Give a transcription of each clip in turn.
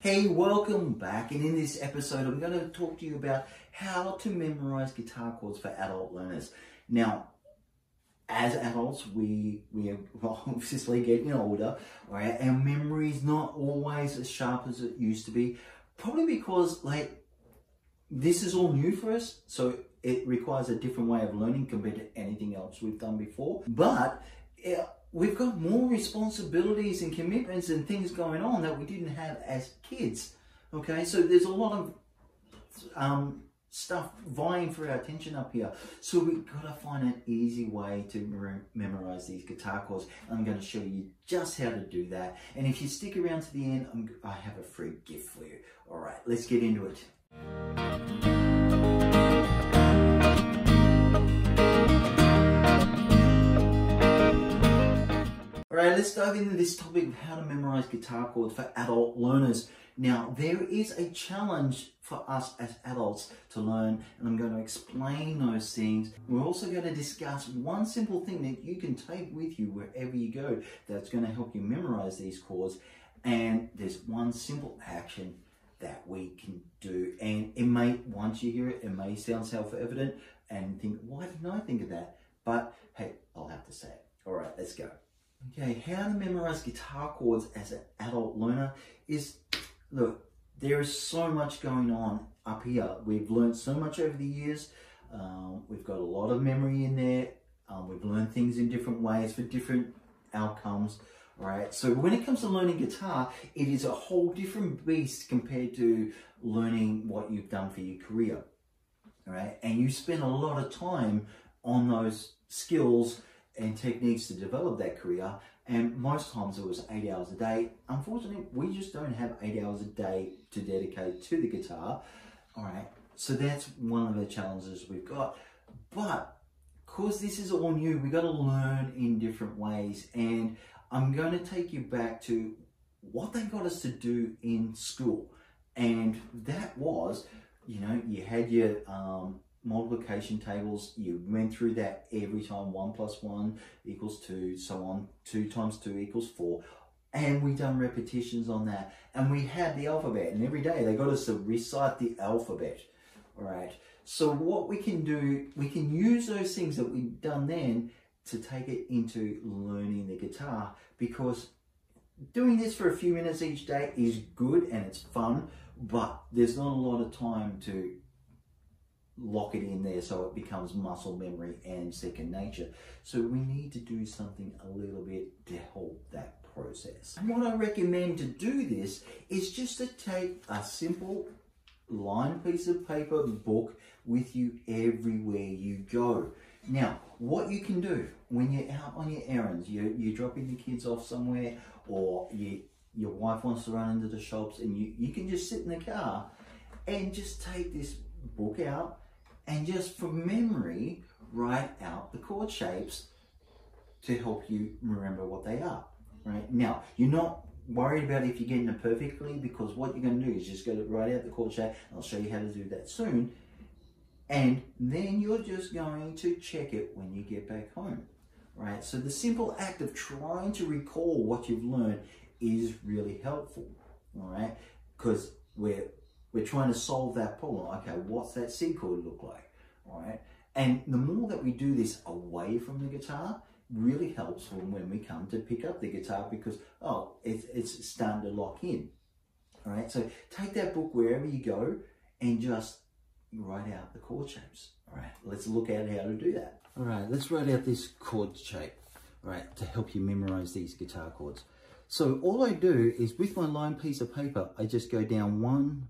Hey, welcome back, and in this episode I'm going to talk to you about how to memorize guitar chords for adult learners. Now, as adults, we are obviously getting older, right? Our memory is not always as sharp as it used to be, probably because this is all new for us, so it requires a different way of learning compared to anything else we've done before. But we've got more responsibilities and commitments and things going on that we didn't have as kids. Okay, so there's a lot of stuff vying for our attention up here. So we've got to find an easy way to memorize these guitar chords. I'm going to show you just how to do that. And if you stick around to the end, I have a free gift for you. All right, let's get into it. Alright, let's dive into this topic of how to memorize guitar chords for adult learners. Now, there is a challenge for us as adults to learn, and I'm going to explain those things. We're also going to discuss one simple thing that you can take with you wherever you go that's going to help you memorize these chords. And there's one simple action that we can do. And it may, once you hear it, it may sound self-evident and think, why didn't I think of that? But hey, I'll have to say it. Alright, let's go. Okay, how to memorize guitar chords as an adult learner is, look, there is so much going on up here. We've learned so much over the years. We've got a lot of memory in there. We've learned things in different ways for different outcomes. All right, so when it comes to learning guitar, it is a whole different beast compared to learning what you've done for your career. All right, and you spend a lot of time on those skills and techniques to develop that career, and most times it was 8 hours a day. Unfortunately, we just don't have 8 hours a day to dedicate to the guitar. All right, so that's one of the challenges we've got. But because this is all new, we got to learn in different ways, and I'm going to take you back to what they got us to do in school, and that was, you know, you had your multiplication tables. You went through that every time. 1 + 1 = 2, so on. 2 × 2 = 4, and we done repetitions on that, and we had the alphabet, and every day they got us to recite the alphabet. All right, so what we can do, we can use those things that we've done then to take it into learning the guitar, because doing this for a few minutes each day is good and it's fun, but there's not a lot of time to lock it in there so it becomes muscle memory and second nature. So we need to do something a little bit to help that process. And what I recommend to do this is just to take a simple lined piece of paper book with you everywhere you go. Now, what you can do when you're out on your errands, you're dropping the kids off somewhere, or your wife wants to run into the shops, and you can just sit in the car and just take this book out and just from memory write out the chord shapes to help you remember what they are. Right now, you're not worried about if you're getting it perfectly, because what you're going to do is just go to write out the chord shape, and I'll show you how to do that soon. And then you're just going to check it when you get back home, right? So the simple act of trying to recall what you've learned is really helpful, all right? Because we're trying to solve that problem. Okay, what's that C chord look like, all right? And the more that we do this away from the guitar, really helps when we come to pick up the guitar, because, oh, it's starting to lock in, all right? So take that book wherever you go and just write out the chord shapes. All right, let's look at how to do that. All right, let's write out this chord shape, all right, to help you memorize these guitar chords. So all I do is, with my lined piece of paper, I just go down 1,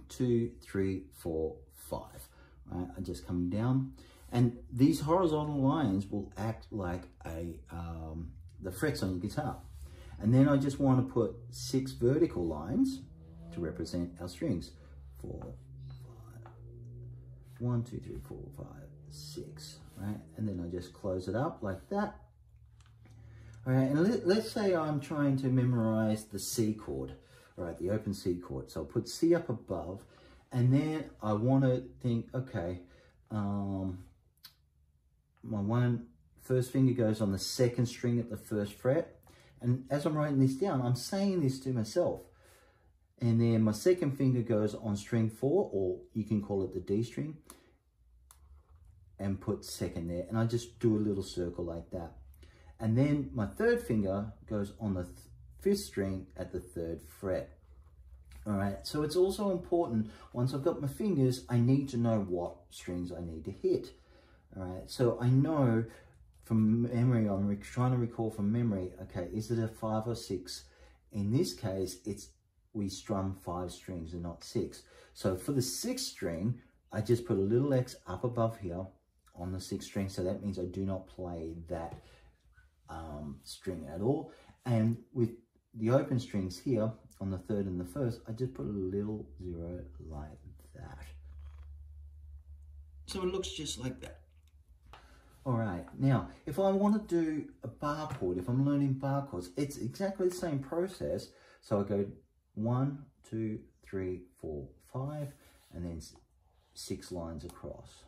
2, 3, 4, 5. Right, I just come down, and these horizontal lines will act like the frets on your guitar. And then I just want to put 6 vertical lines to represent our strings. 4, 5, 1, 2, 3, 4, 5, 6, right? And then I just close it up like that. All right, and let's say I'm trying to memorize the C chord, all right, the open C chord. So I'll put C up above, and then I want to think, okay, my first finger goes on the 2nd string at the 1st fret. And as I'm writing this down, I'm saying this to myself. And then my second finger goes on string 4, or you can call it the D string, and put second there. And I just do a little circle like that. And then my third finger goes on the 5th string at the 3rd fret. All right, so it's also important, once I've got my fingers, I need to know what strings I need to hit. All right, so I know from memory, I'm trying to recall from memory, okay, is it a 5 or 6? In this case, we strum 5 strings and not 6. So for the 6th string, I just put a little X up above here on the 6th string, so that means I do not play that string at all. And with the open strings here on the 3rd and the 1st, I just put a little 0 like that. So it looks just like that. All right, now, if I want to do a bar chord, if I'm learning bar chords, it's exactly the same process. So I go 1, 2, 3, 4, 5, and then 6 lines across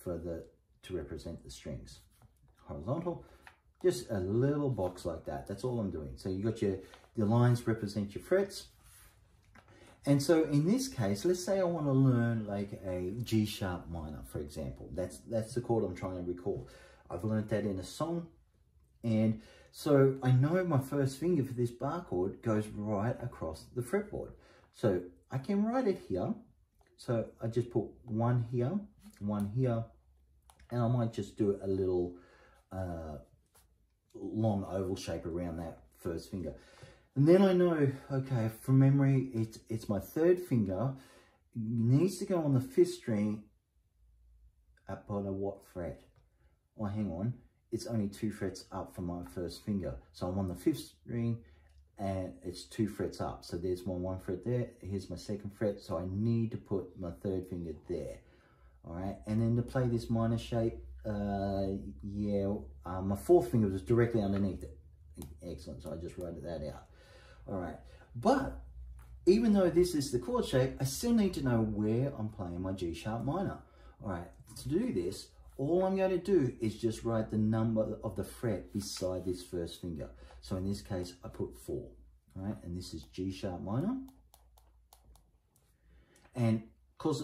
to represent the strings. Horizontal, just a little box like that. That's all I'm doing. So you got the lines represent your frets. And so in this case, let's say I want to learn like a G sharp minor, for example. That's the chord I'm trying to recall. I've learned that in a song. And so I know my first finger for this bar chord goes right across the fretboard. So I can write it here. So I just put 1 here, 1 here, and I might just do a little long oval shape around that first finger. And then I know, okay, from memory, it's my 3rd finger. It needs to go on the 5th string at about what fret? Oh, hang on. It's only 2 frets up from my 1st finger. So I'm on the 5th string and it's 2 frets up. So there's my 1 fret there. Here's my 2nd fret. So I need to put my 3rd finger there. All right. And then to play this minor shape, my 4th finger was directly underneath it. Excellent. So I just wrote that out. All right, but even though this is the chord shape, I still need to know where I'm playing my G sharp minor. All right, to do this, all I'm going to do is just write the number of the fret beside this first finger. So in this case, I put 4, all right, and this is G sharp minor. And because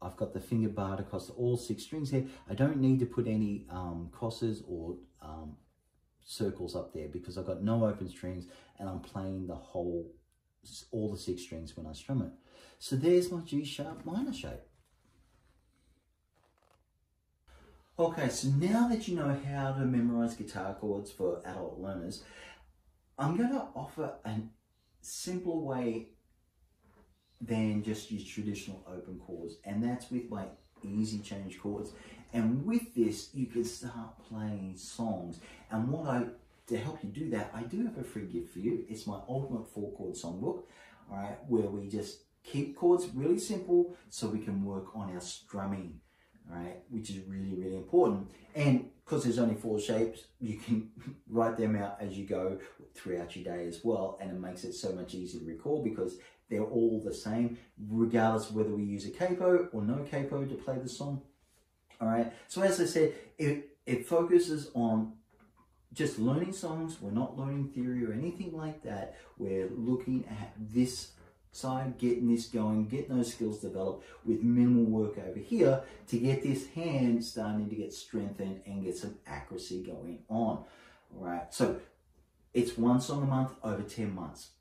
I've got the finger barred across all 6 strings here, I don't need to put any crosses or circles up there because I've got no open strings and I'm playing all the 6 strings when I strum it. So there's my G sharp minor shape. Okay, so now that you know how to memorize guitar chords for adult learners, I'm going to offer a simpler way than just your traditional open chords, and that's with my easy change chords. And with this, you can start playing songs. And to help you do that, I do have a free gift for you. It's my ultimate 4-chord songbook, all right, where we just keep chords really simple so we can work on our strumming, all right, which is really, really important. And because there's only 4 shapes, you can write them out as you go throughout your day as well. And it makes it so much easier to recall because they're all the same, regardless of whether we use a capo or no capo to play the song. All right, so as I said, it focuses on just learning songs. We're not learning theory or anything like that. We're looking at this side, getting this going, getting those skills developed with minimal work over here to get this hand starting to get strengthened and get some accuracy going on. All right, so it's 1 song a month over 10 months.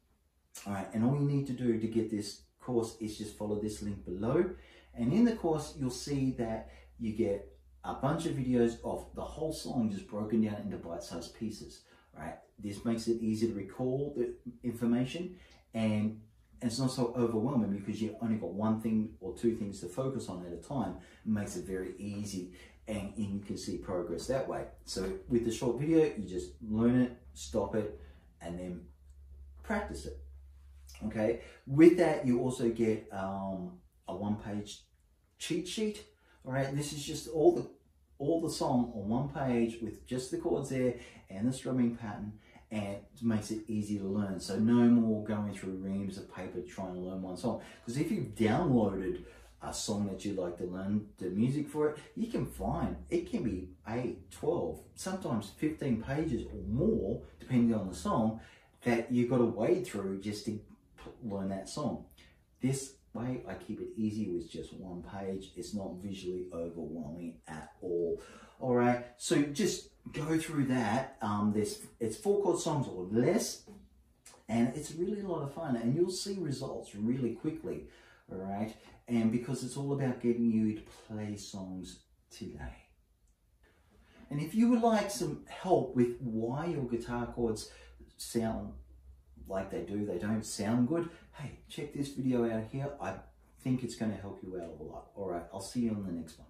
All right, and all you need to do to get this course is just follow this link below. And in the course, you'll see that you get a bunch of videos of the whole song just broken down into bite-sized pieces, right? This makes it easy to recall the information, and it's not so overwhelming because you've only got 1 thing or 2 things to focus on at a time. It makes it very easy, and you can see progress that way. So with the short video, you just learn it, stop it, and then practice it. Okay, with that, you also get a 1-page cheat sheet. All right, this is just all the song on 1 page with just the chords there and the strumming pattern, and it makes it easy to learn. So no more going through reams of paper trying to learn 1 song. Because if you've downloaded a song that you'd like to learn the music for it, you can find it can be 8, 12, sometimes 15 pages or more, depending on the song. that you've got to wade through just to learn that song. This way, I keep it easy with just one page. It's not visually overwhelming at all. All right, so just go through that. It's 4 chord songs or less, and it's really a lot of fun, and you'll see results really quickly. All right, and because it's all about getting you to play songs today. And if you would like some help with why your guitar chords sound like they do, they don't sound good, hey, check this video out here. I think it's going to help you out a lot. All right, I'll see you on the next one.